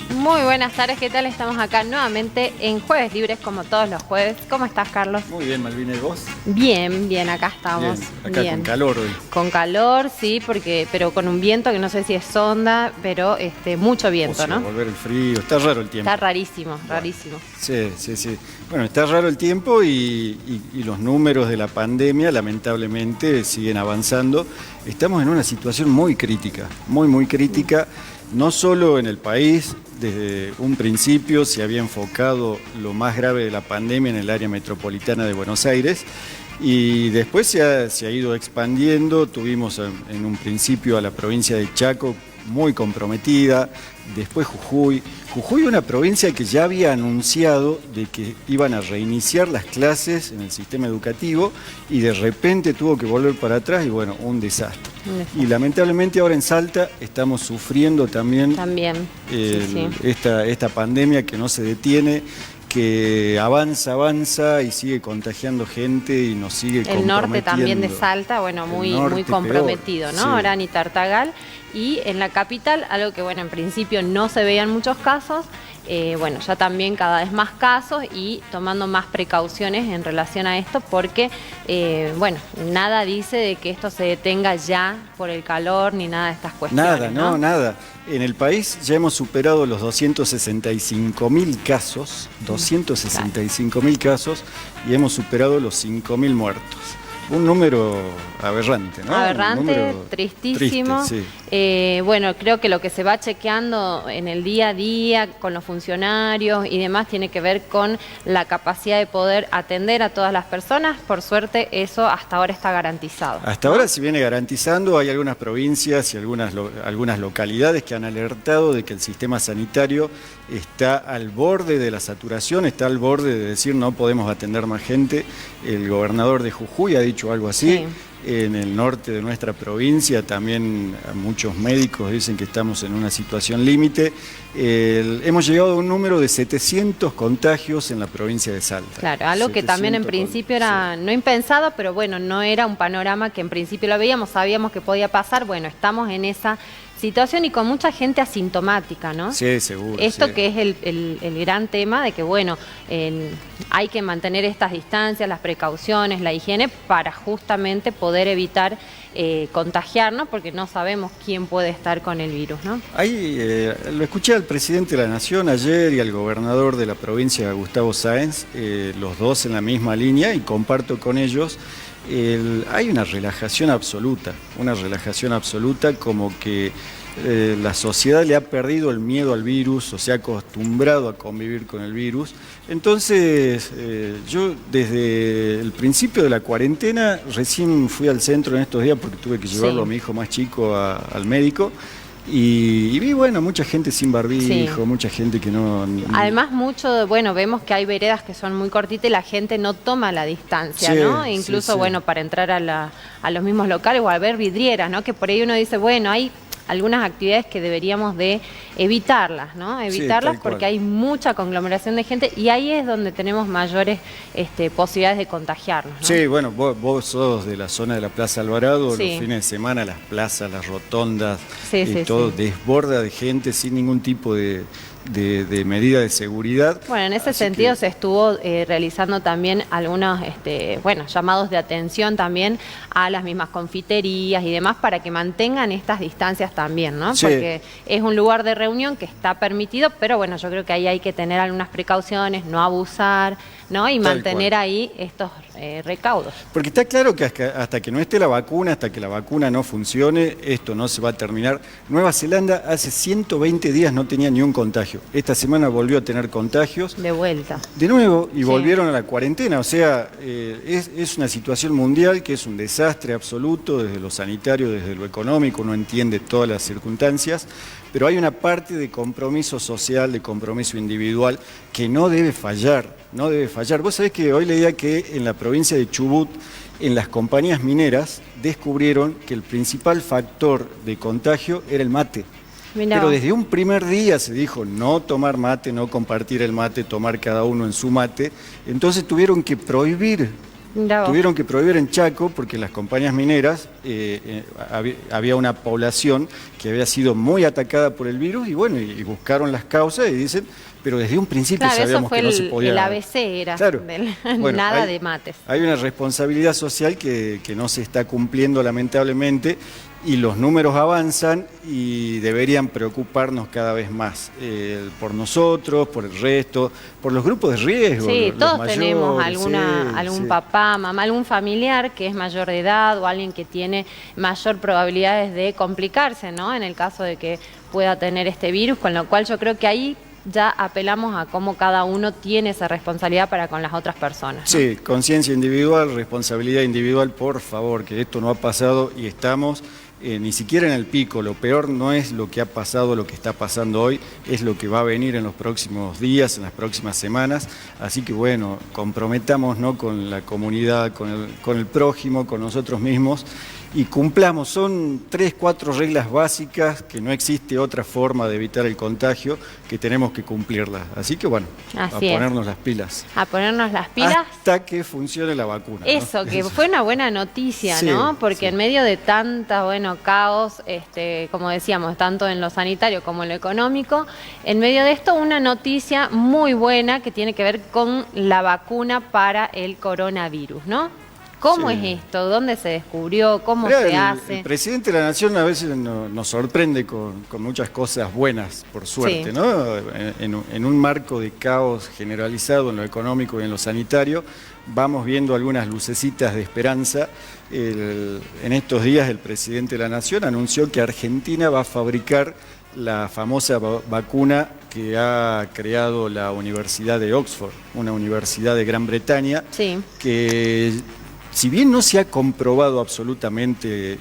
Muy buenas tardes, ¿qué tal? Estamos acá nuevamente en Jueves Libres, como todos los jueves. ¿Cómo estás, Carlos? Muy bien, Malvina, ¿y vos? Bien, bien, acá estamos. Bien. Acá con calor hoy. Con calor, sí, pero con un viento que no sé si es sonda, pero mucho viento, ¿no? Volver el frío, está raro el tiempo. Está rarísimo, rarísimo. Sí. Bueno, está raro el tiempo y los números de la pandemia lamentablemente siguen avanzando. Estamos en una situación muy crítica, muy crítica, no solo en el país. Desde un principio se había enfocado lo más grave de la pandemia en el área metropolitana de Buenos Aires y después se ha ido expandiendo. Tuvimos en un principio a la provincia de Chaco muy comprometida, después Jujuy, una provincia que ya había anunciado de que iban a reiniciar las clases en el sistema educativo y de repente tuvo que volver para atrás y bueno, un desastre. Y lamentablemente ahora en Salta estamos sufriendo también esta pandemia que no se detiene, que avanza y sigue contagiando gente y nos sigue comprometiendo. El norte también de Salta, bueno, muy comprometido, ¿no? Sí. Orán y Tartagal. Y en la capital, algo que, bueno, en principio no se veían muchos casos, bueno, ya también cada vez más casos y tomando más precauciones en relación a esto porque, bueno, nada dice de que esto se detenga ya por el calor ni nada de estas cuestiones. Nada. En el país ya hemos superado los 265.000 casos, 265.000 casos y hemos superado los 5.000 muertos. Un número aberrante, ¿no? Aberrante, tristísimo. Triste, sí. Bueno, creo que lo que se va chequeando en el día a día con los funcionarios y demás tiene que ver con la capacidad de poder atender a todas las personas. Por suerte, eso hasta ahora está garantizado. Hasta ahora se viene garantizando. Hay algunas provincias y algunas localidades que han alertado de que el sistema sanitario está al borde de la saturación, está al borde de decir no podemos atender más gente. El gobernador de Jujuy ha dicho algo así. Sí. En el norte de nuestra provincia también muchos médicos dicen que estamos en una situación límite. Hemos llegado a un número de 700 contagios en la provincia de Salta. Claro, algo que también en principio era no impensado, pero bueno, no era un panorama que en principio lo veíamos, sabíamos que podía pasar. Bueno, estamos en esa situación y con mucha gente asintomática, ¿no? Sí, seguro. Esto que es el gran tema de que, bueno, hay que mantener estas distancias, las precauciones, la higiene para justamente poder evitar contagiarnos porque no sabemos quién puede estar con el virus, ¿no? Lo escuché al presidente de la Nación ayer y al gobernador de la provincia, Gustavo Sáenz, los dos en la misma línea y comparto con ellos. Hay una relajación absoluta como que la sociedad le ha perdido el miedo al virus o se ha acostumbrado a convivir con el virus. Entonces, yo desde el principio de la cuarentena, recién fui al centro en estos días porque tuve que llevarlo a mi hijo más chico al médico. Y vi, bueno, mucha gente sin barbijo, mucha gente que no... Además, vemos que hay veredas que son muy cortitas y la gente no toma la distancia, ¿no? E incluso, bueno, para entrar a los mismos locales o a ver vidrieras, ¿no? Que por ahí uno dice, bueno, hay algunas actividades que deberíamos de evitarlas, ¿no? Evitarlas porque hay mucha conglomeración de gente y ahí es donde tenemos mayores posibilidades de contagiarnos, ¿no? Sí, bueno, vos sos de la zona de la Plaza Alvarado, los fines de semana, las plazas, las rotondas, todo desborda de gente sin ningún tipo de medida de seguridad. Bueno, en ese sentido se estuvo realizando también algunos llamados de atención también a las mismas confiterías y demás para que mantengan estas distancias también, ¿no? Sí. Porque es un lugar de reunión que está permitido, pero bueno, yo creo que ahí hay que tener algunas precauciones, no abusar, ¿no? Y mantener ahí estos recaudos. Porque está claro que hasta que no esté la vacuna, hasta que la vacuna no funcione, esto no se va a terminar. Nueva Zelanda hace 120 días no tenía ni un contagio. Esta semana volvió a tener contagios. De vuelta. De nuevo, y volvieron a la cuarentena. O sea, es una situación mundial que es un desastre absoluto desde lo sanitario, desde lo económico. Uno entiende todas las circunstancias, pero hay una parte de compromiso social, de compromiso individual que no debe fallar, no debe fallar. Vos sabés que hoy leía que en la provincia de Chubut, en las compañías mineras, descubrieron que el principal factor de contagio era el mate. Mirá. Pero desde un primer día se dijo no tomar mate, no compartir el mate, tomar cada uno en su mate. Entonces tuvieron que prohibir tuvieron que prohibir en Chaco porque las compañías mineras había una población que había sido muy atacada por el virus y bueno, y buscaron las causas y dicen, pero desde un principio sabíamos que no se podía. El ABC era, bueno, nada de mates. Hay una responsabilidad social que no se está cumpliendo lamentablemente y los números avanzan y deberían preocuparnos cada vez más por nosotros, por el resto, por los grupos de riesgo. Sí, los todos mayores, tenemos algún papá, mamá, algún familiar que es mayor de edad o alguien que tiene mayor probabilidades de complicarse, ¿no? En el caso de que pueda tener este virus, con lo cual yo creo que ahí ya apelamos a cómo cada uno tiene esa responsabilidad para con las otras personas, ¿no? Sí, conciencia individual, responsabilidad individual, por favor, que esto no ha pasado y estamos ni siquiera en el pico. Lo peor no es lo que ha pasado, lo que está pasando hoy, es lo que va a venir en los próximos días, en las próximas semanas. Así que bueno, comprometámonos con la comunidad, con el prójimo, con nosotros mismos y cumplamos. Son 3, 4 reglas básicas que no existe otra forma de evitar el contagio, que tenemos que cumplirlas. Así que bueno, ponernos las pilas. A ponernos las pilas. Hasta que funcione la vacuna. Eso, ¿no? Que fue una buena noticia, sí, ¿no? Porque sí. En medio de tanta, caos, como decíamos, tanto en lo sanitario como en lo económico, en medio de esto una noticia muy buena que tiene que ver con la vacuna para el coronavirus, ¿no? ¿Cómo es esto? ¿Dónde se descubrió? ¿Cómo se hace? El presidente de la Nación a veces nos sorprende con muchas cosas buenas, por suerte, sí. ¿No? En un marco de caos generalizado en lo económico y en lo sanitario, vamos viendo algunas lucecitas de esperanza. En estos días el presidente de la Nación anunció que Argentina va a fabricar la famosa vacuna que ha creado la Universidad de Oxford, una universidad de Gran Bretaña, sí. Que si bien no se ha comprobado absolutamente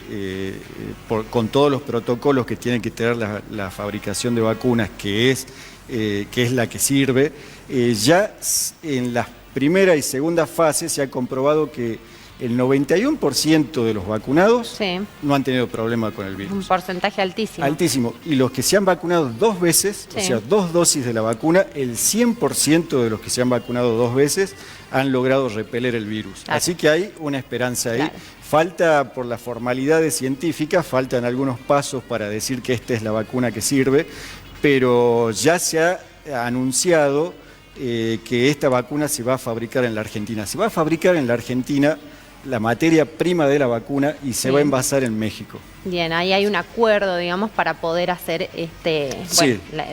con todos los protocolos que tiene que tener la fabricación de vacunas, que es la que sirve, ya en las primera y segunda fase se ha comprobado que el 91% de los vacunados no han tenido problema con el virus. Un porcentaje altísimo. Altísimo. Y los que se han vacunado 2 veces, o sea, 2 dosis de la vacuna, el 100% de los que se han vacunado 2 veces han logrado repeler el virus. Claro. Así que hay una esperanza ahí. Claro. Falta, por las formalidades científicas, faltan algunos pasos para decir que esta es la vacuna que sirve, pero ya se ha anunciado que esta vacuna se va a fabricar en la Argentina. Se va a fabricar en la Argentina la materia prima de la vacuna y se va a envasar en México. Bien, ahí hay un acuerdo, digamos, para poder hacer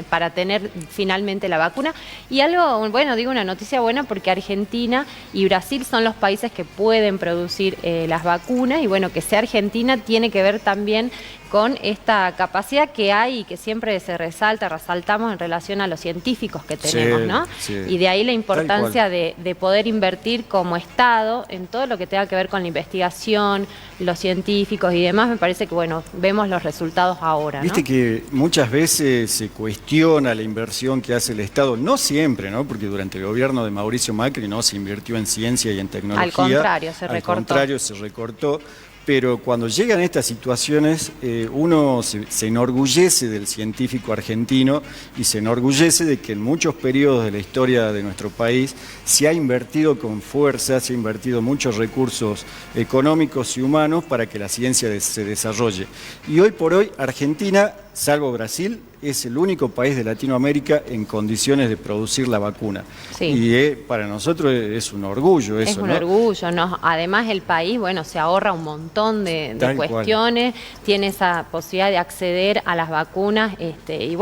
para tener finalmente la vacuna. Y algo, una noticia buena, porque Argentina y Brasil son los países que pueden producir las vacunas, y que sea Argentina tiene que ver también con esta capacidad que hay y que siempre resaltamos en relación a los científicos que tenemos, ¿no? Sí. Y de ahí la importancia de poder invertir como Estado en todo lo que tenga que ver con la investigación, los científicos y demás. Me parece que, vemos los resultados ahora, ¿no? Viste que muchas veces se cuestiona la inversión que hace el Estado, no siempre, ¿no? Porque durante el gobierno de Mauricio Macri no se invirtió en ciencia y en tecnología. Al contrario, se recortó. Pero cuando llegan estas situaciones, uno se enorgullece del científico argentino y se enorgullece de que en muchos periodos de la historia de nuestro país se ha invertido con fuerza, se ha invertido muchos recursos económicos y humanos para que la ciencia se desarrolle. Y hoy por hoy Argentina, salvo Brasil, es el único país de Latinoamérica en condiciones de producir la vacuna. Sí. Y para nosotros es un orgullo eso, ¿no? Es un orgullo, ¿no? Además el país, se ahorra un montón de cuestiones, tiene esa posibilidad de acceder a las vacunas, y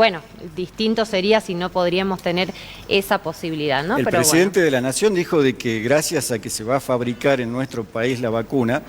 distinto sería si no podríamos tener esa posibilidad, ¿no? El presidente de la Nación dijo de que gracias a que se va a fabricar en nuestro país la vacuna,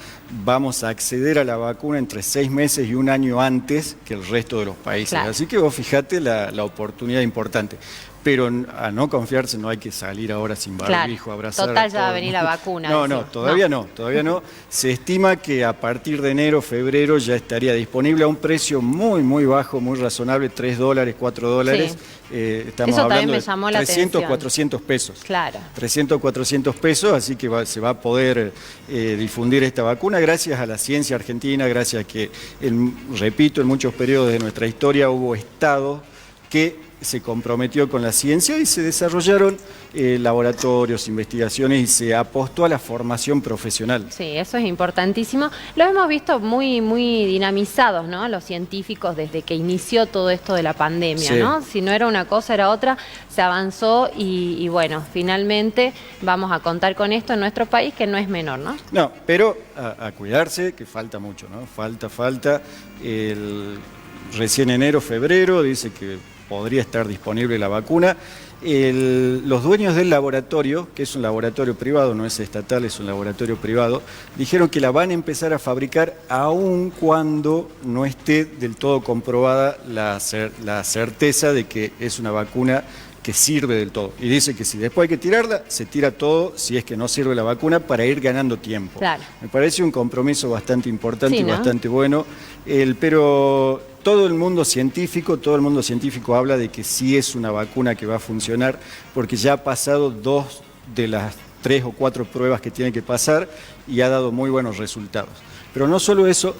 vamos a acceder a la vacuna entre 6 meses y 1 año antes que el resto de los países. Claro. Así que vos fijate la oportunidad importante. Pero a no confiarse, no hay que salir ahora sin barbijo, abrazar. Total, ya va a venir la vacuna. Todavía no. Se estima que a partir de enero, febrero ya estaría disponible a un precio muy, muy bajo, muy razonable, $3, $4. Sí. Estamos eso hablando me llamó de 300, 400 pesos. Claro. 300, 400 pesos, así que se va a poder difundir esta vacuna gracias a la ciencia argentina, gracias a que, repito, en muchos periodos de nuestra historia hubo estados que se comprometió con la ciencia y se desarrollaron laboratorios, investigaciones y se apostó a la formación profesional. Sí, eso es importantísimo. Lo hemos visto muy dinamizados, ¿no? Los científicos desde que inició todo esto de la pandemia, sí, ¿no? Si no era una cosa, era otra, se avanzó y bueno, finalmente vamos a contar con esto en nuestro país, que no es menor, ¿no? No, pero a cuidarse, que falta mucho, ¿no? Falta. Recién enero, febrero, dice que podría estar disponible la vacuna. Los dueños del laboratorio, que es un laboratorio privado, no es estatal, es un laboratorio privado, dijeron que la van a empezar a fabricar aun cuando no esté del todo comprobada la certeza de que es una vacuna que sirve del todo. Y dice que si después hay que tirarla, se tira todo si es que no sirve la vacuna para ir ganando tiempo. Claro. Me parece un compromiso bastante importante, sí, ¿no? Y bastante bueno. Pero todo el mundo científico habla de que sí es una vacuna que va a funcionar porque ya ha pasado 2 de las 3 o 4 pruebas que tiene que pasar y ha dado muy buenos resultados. Pero no solo eso.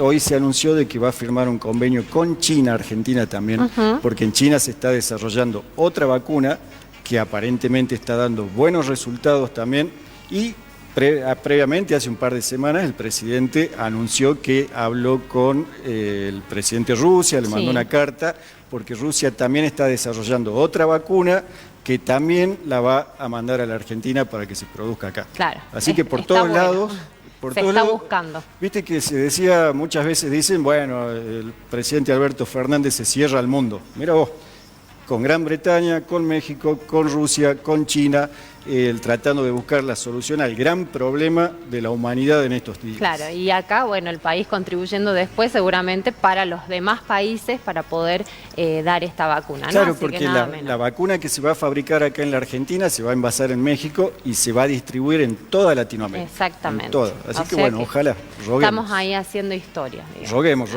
Hoy se anunció de que va a firmar un convenio con China, Argentina también, porque en China se está desarrollando otra vacuna que aparentemente está dando buenos resultados también y previamente, hace un par de semanas, el presidente anunció que habló con el presidente de Rusia, le mandó una carta, porque Rusia también está desarrollando otra vacuna que también la va a mandar a la Argentina para que se produzca acá. Claro. Así que por todos lados... Se está buscando. Viste que se decía, muchas veces dicen, bueno, el presidente Alberto Fernández se cierra al mundo. Mira vos, con Gran Bretaña, con México, con Rusia, con China, tratando de buscar la solución al gran problema de la humanidad en estos días. Claro, y acá, bueno, el país contribuyendo después seguramente para los demás países para poder dar esta vacuna, ¿no? Claro, así porque que la vacuna que se va a fabricar acá en la Argentina se va a envasar en México y se va a distribuir en toda Latinoamérica. Bueno, en toda. Así que bueno, ojalá, roguemos. Estamos ahí haciendo historia. Roguemos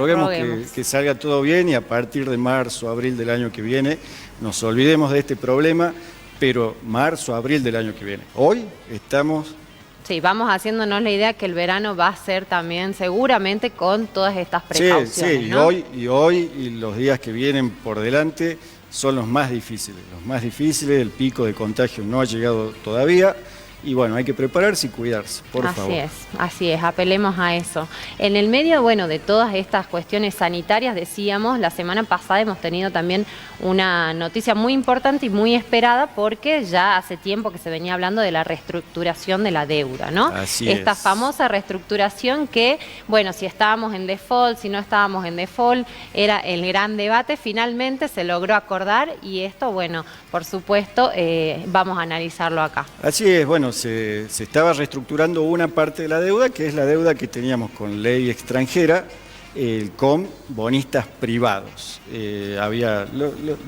que salga todo bien y a partir de marzo, abril del año que viene nos olvidemos de este problema, pero marzo, abril del año que viene. Hoy estamos... Sí, vamos haciéndonos la idea que el verano va a ser también seguramente con todas estas precauciones. Sí, ¿no? y hoy y los días que vienen por delante son los más difíciles. El pico de contagio no ha llegado todavía. Y bueno, hay que prepararse y cuidarse, por favor. Así es, apelemos a eso. En el medio, bueno, de todas estas cuestiones sanitarias, decíamos, la semana pasada hemos tenido también una noticia muy importante y muy esperada porque ya hace tiempo que se venía hablando de la reestructuración de la deuda, ¿no? Esta famosa reestructuración que, bueno, si estábamos en default, si no estábamos en default, era el gran debate, finalmente se logró acordar y esto, bueno, por supuesto, vamos a analizarlo acá. Así es, bueno, se estaba reestructurando una parte de la deuda, que es la deuda que teníamos con ley extranjera, con bonistas privados.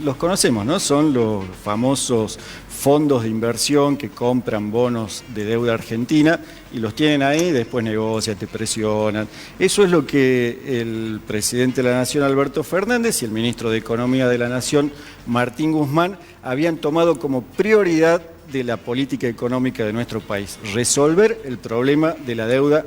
Los conocemos, ¿no? Son los famosos fondos de inversión que compran bonos de deuda argentina y los tienen ahí, después negocian, te presionan. Eso es lo que el presidente de la Nación, Alberto Fernández, y el ministro de Economía de la Nación, Martín Guzmán, habían tomado como prioridad de la política económica de nuestro país, resolver el problema de la deuda,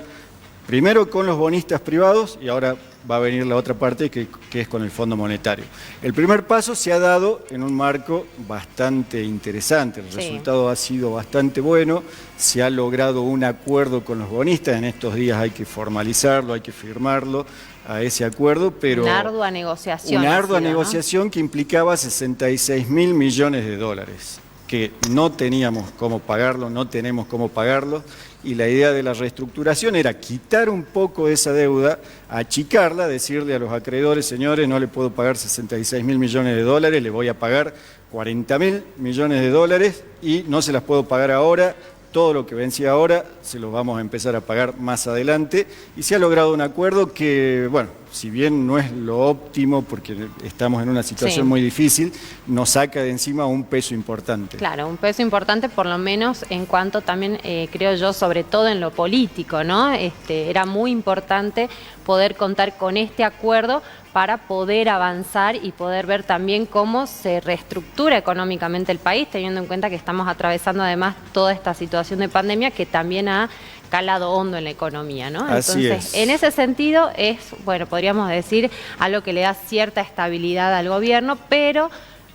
primero con los bonistas privados y ahora va a venir la otra parte que es con el Fondo Monetario. El primer paso se ha dado en un marco bastante interesante, el resultado ha sido bastante bueno, se ha logrado un acuerdo con los bonistas, en estos días hay que formalizarlo, hay que firmarlo a ese acuerdo, pero... Una ardua negociación. Una ardua negociación, ¿no? Que implicaba 66.000 millones de dólares. Que no teníamos cómo pagarlo, no tenemos cómo pagarlo, y la idea de la reestructuración era quitar un poco de esa deuda, achicarla, decirle a los acreedores, señores, no le puedo pagar 66.000 millones de dólares, le voy a pagar 40.000 millones de dólares y no se las puedo pagar ahora, todo lo que vencía ahora se los vamos a empezar a pagar más adelante y se ha logrado un acuerdo que, bueno, si bien no es lo óptimo porque estamos en una situación muy difícil, nos saca de encima un peso importante. Claro, un peso importante por lo menos en cuanto también, creo yo, sobre todo en lo político, ¿no? Era muy importante poder contar con este acuerdo para poder avanzar y poder ver también cómo se reestructura económicamente el país, teniendo en cuenta que estamos atravesando además toda esta situación de pandemia que también ha calado hondo en la economía, ¿no? Entonces, en ese sentido es, bueno, podríamos decir algo que le da cierta estabilidad al gobierno, pero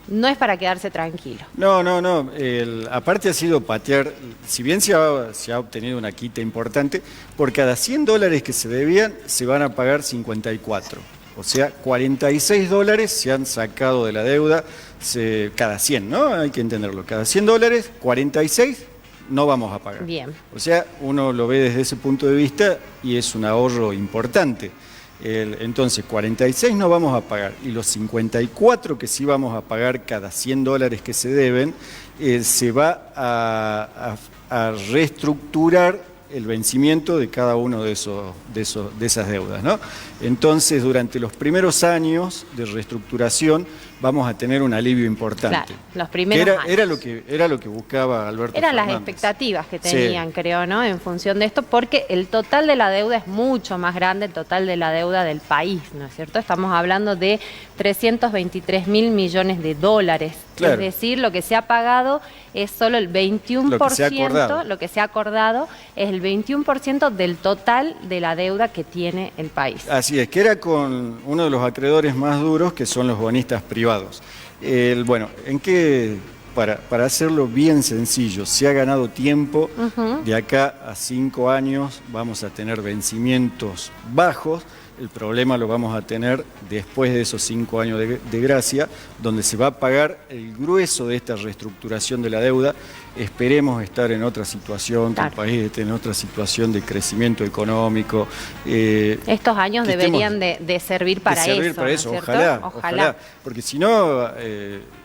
no es para quedarse tranquilo. No, no, no. Aparte ha sido patear, si bien se ha obtenido una quita importante, por cada $100 que se debían, se van a pagar 54. O sea, $46 se han sacado de la deuda, cada 100, ¿no? Hay que entenderlo. Cada $100, 46 no vamos a pagar. Bien. O sea, uno lo ve desde ese punto de vista y es un ahorro importante. Entonces, 46 no vamos a pagar y los 54 que sí vamos a pagar cada $100 que se deben, se va a reestructurar el vencimiento de cada uno de esas deudas, ¿no? Entonces, durante los primeros años de reestructuración vamos a tener un alivio importante. Claro, los primeros años. Era lo que buscaba Alberto Eran Fernández. las expectativas que tenían, creo, ¿no? En función de esto, porque el total de la deuda es mucho más grande, el total de la deuda del país, ¿no es cierto? Estamos hablando de 323.000 millones de dólares. Claro. Es decir, lo que se ha pagado es solo el 21%, lo que se ha acordado es el 21% del total de la deuda que tiene el país. Así es, que era con uno de los acreedores más duros, que son los bonistas privados. Bueno, para hacerlo bien sencillo, se ha ganado tiempo, de acá a 5 años vamos a tener vencimientos bajos. El problema lo vamos a tener después de esos 5 años de gracia, donde se va a pagar el grueso de esta reestructuración de la deuda. Esperemos estar en otra situación, que el país esté en otra situación de crecimiento económico. Estos años deberían de servir para eso, ¿no? Ojalá, porque si no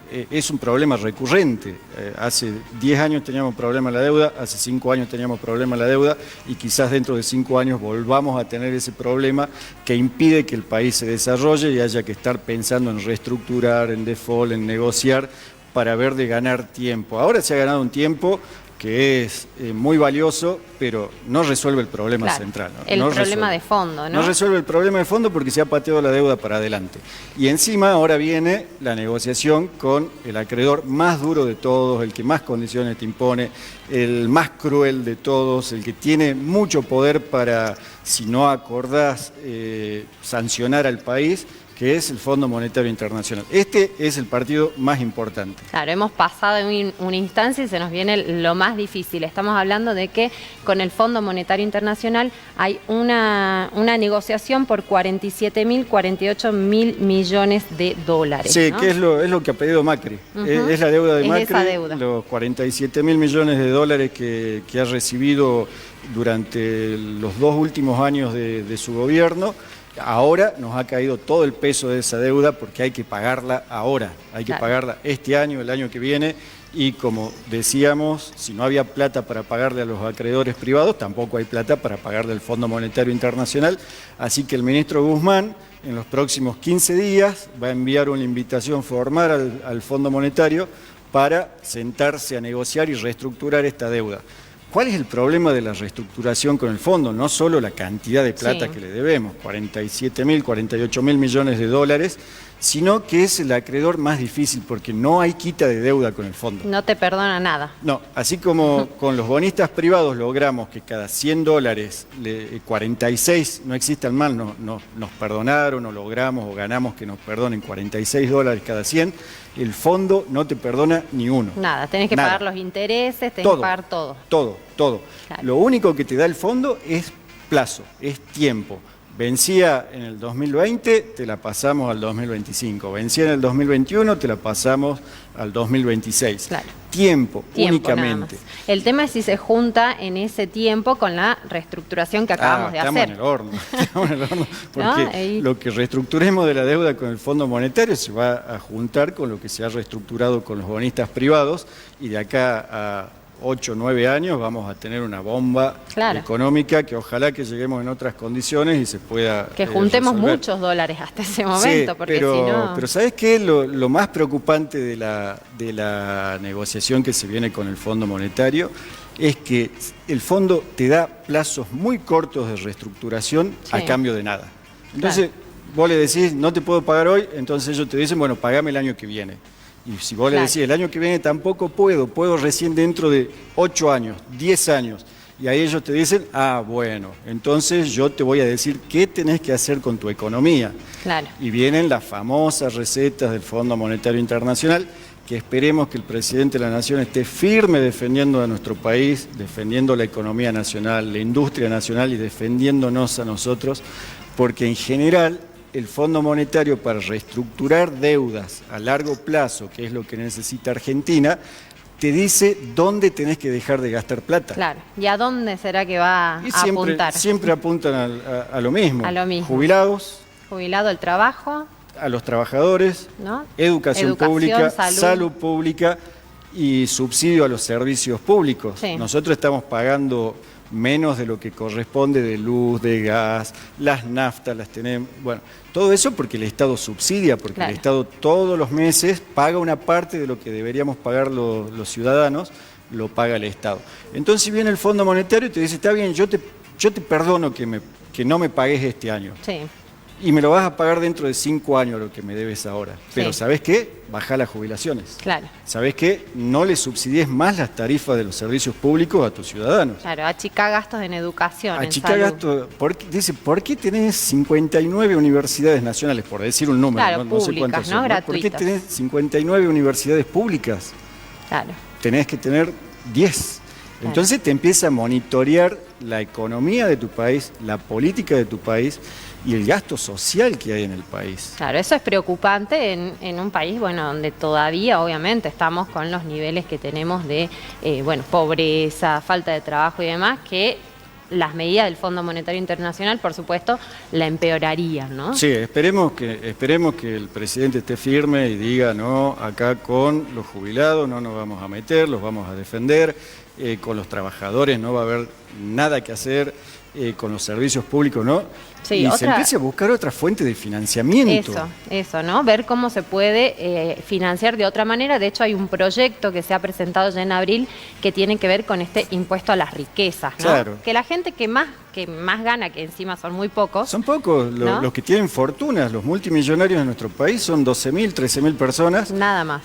es un problema recurrente. Hace 10 años teníamos problema en la deuda, hace 5 años teníamos problema en la deuda y quizás dentro de 5 años volvamos a tener ese problema que impide que el país se desarrolle y haya que estar pensando en reestructurar, en default, en negociar para ver de ganar tiempo. Ahora se ha ganado un tiempo que es muy valioso, pero no resuelve el problema central. ¿No? El problema de fondo, ¿no? No resuelve el problema de fondo porque se ha pateado la deuda para adelante. Y encima ahora viene la negociación con el acreedor más duro de todos, el que más condiciones te impone, el más cruel de todos, el que tiene mucho poder para, si no acordás, sancionar al país, que es el Fondo Monetario Internacional. Este es el partido más importante. Claro, hemos pasado en una instancia y se nos viene lo más difícil. Estamos hablando de que con el Fondo Monetario Internacional hay una negociación por 48 mil millones de dólares. Sí, ¿no? que es lo que ha pedido Macri. Es la deuda de Macri, esa deuda. Los 47 mil millones de dólares que ha recibido durante los 2 últimos años de su gobierno. Ahora nos ha caído todo el peso de esa deuda porque hay que pagarla ahora, hay que pagarla este año, el año que viene, y como decíamos, si no había plata para pagarle a los acreedores privados, tampoco hay plata para pagarle al Fondo Monetario Internacional, así que el ministro Guzmán en los próximos 15 días va a enviar una invitación formal al Fondo Monetario para sentarse a negociar y reestructurar esta deuda. ¿Cuál es el problema de la reestructuración con el fondo? No solo la cantidad de plata que le debemos, 48 mil millones de dólares, sino que es el acreedor más difícil porque no hay quita de deuda con el fondo. No te perdona nada. No, así como con los bonistas privados logramos que cada $100, 46, no existan mal, nos perdonaron o logramos o ganamos que nos perdonen $46 cada 100, el fondo no te perdona ni uno. Nada, tenés que pagar los intereses, tenés que pagar todo. Todo. Claro. Lo único que te da el fondo es plazo, es tiempo. Vencía en el 2020, te la pasamos al 2025. Vencía en el 2021, te la pasamos al 2026. Claro. Tiempo únicamente. El tema es si se junta en ese tiempo con la reestructuración que acabamos de hacer. Estamos en el horno. Porque lo que reestructuremos de la deuda con el Fondo Monetario se va a juntar con lo que se ha reestructurado con los bonistas privados y de acá a 8 o 9 años vamos a tener una bomba económica que ojalá que lleguemos en otras condiciones y se pueda que juntemos muchos dólares hasta ese momento, porque si no... Pero ¿sabes qué? Lo más preocupante de la negociación que se viene con el Fondo Monetario es que el fondo te da plazos muy cortos de reestructuración a cambio de nada. Entonces vos le decís, no te puedo pagar hoy, entonces ellos te dicen, bueno, pagame el año que viene. Y si vos le decís, el año que viene tampoco puedo recién dentro de 8 años, 10 años. Y ahí ellos te dicen, bueno, entonces yo te voy a decir qué tenés que hacer con tu economía. Claro. Y vienen las famosas recetas del Fondo Monetario Internacional, que esperemos que el presidente de la Nación esté firme defendiendo a nuestro país, defendiendo la economía nacional, la industria nacional y defendiéndonos a nosotros, porque en general el Fondo Monetario, para reestructurar deudas a largo plazo, que es lo que necesita Argentina, te dice dónde tenés que dejar de gastar plata. Claro. ¿Y a dónde será que va a apuntar? Siempre apuntan a lo mismo. A lo mismo. Jubilados. Jubilado, el trabajo. A los trabajadores. ¿No? Educación pública, salud pública y subsidio a los servicios públicos. Sí. Nosotros estamos pagando menos de lo que corresponde de luz, de gas, las naftas las tenemos, bueno, todo eso porque el Estado subsidia, porque claro. El Estado todos los meses paga una parte de lo que deberíamos pagar los ciudadanos, lo paga el Estado. Entonces viene el Fondo Monetario y te dice, está bien, yo te perdono que no me pagues este año. Sí. Y me lo vas a pagar dentro de 5 años lo que me debes ahora. Pero sí. ¿sabés qué? Bajá las jubilaciones. Claro. ¿Sabés qué? No le subsidies más las tarifas de los servicios públicos a tus ciudadanos. Claro, achicar gastos en educación, achicar gastos. Dice, ¿por qué tenés 59 universidades nacionales? Por decir un número, claro, no sé cuántas son. Gratuitas. ¿Por qué tenés 59 universidades públicas? Claro. Tenés que tener 10. Entonces te empieza a monitorear la economía de tu país, la política de tu país y el gasto social que hay en el país. Claro, eso es preocupante en un país, bueno, donde todavía obviamente estamos con los niveles que tenemos de, pobreza, falta de trabajo y demás, que las medidas del Fondo Monetario Internacional, por supuesto, la empeorarían, ¿no? Sí, esperemos que el presidente esté firme y diga, no, acá con los jubilados no nos vamos a meter, los vamos a defender, con los trabajadores no va a haber nada que hacer, con los servicios públicos, ¿no? Sí, y se empiece a buscar otra fuente de financiamiento. Eso, ¿no? Ver cómo se puede financiar de otra manera. De hecho, hay un proyecto que se ha presentado ya en abril que tiene que ver con este impuesto a las riquezas, ¿no? Claro. Que la gente que más gana, que encima son muy pocos. Son pocos, ¿no? Los que tienen fortunas, los multimillonarios de nuestro país son 12.000, 13.000 personas. Nada más.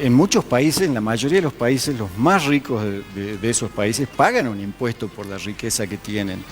En muchos países, en la mayoría de los países, los más ricos de esos países pagan un impuesto por la riqueza que tienen.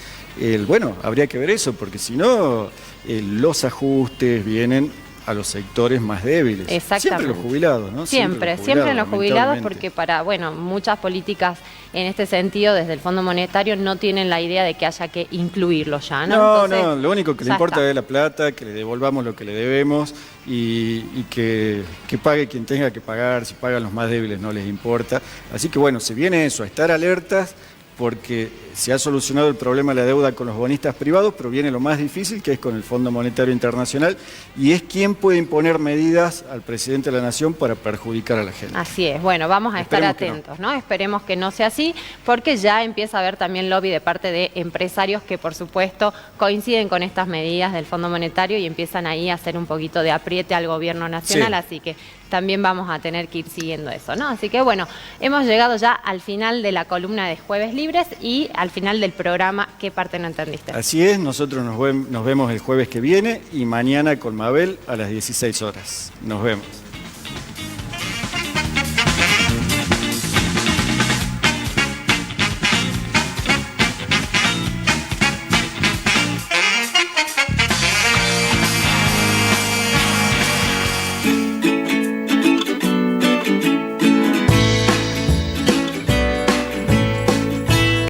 Habría que ver eso, porque si no, los ajustes vienen a los sectores más débiles. Exactamente. Siempre los jubilados, ¿no? Siempre los jubilados, porque para, muchas políticas en este sentido, desde el Fondo Monetario, no tienen la idea de que haya que incluirlo ya, ¿no? No, lo único que le importa es la plata, que le devolvamos lo que le debemos y que pague quien tenga que pagar, si pagan los más débiles no les importa. Así que se viene eso, a estar alertas, porque se ha solucionado el problema de la deuda con los bonistas privados, pero viene lo más difícil, que es con el Fondo Monetario Internacional, y es quién puede imponer medidas al presidente de la Nación para perjudicar a la gente. Así es, vamos a estar atentos, ¿no? Esperemos que no sea así, porque ya empieza a haber también lobby de parte de empresarios que, por supuesto, coinciden con estas medidas del Fondo Monetario y empiezan ahí a hacer un poquito de apriete al gobierno nacional, así que también vamos a tener que ir siguiendo eso, ¿no? Así que hemos llegado ya al final de la columna de Jueves Libres y al final del programa ¿Qué parte no entendiste? Así es, nosotros nos vemos el jueves que viene y mañana con Mabel a las 16 horas. Nos vemos.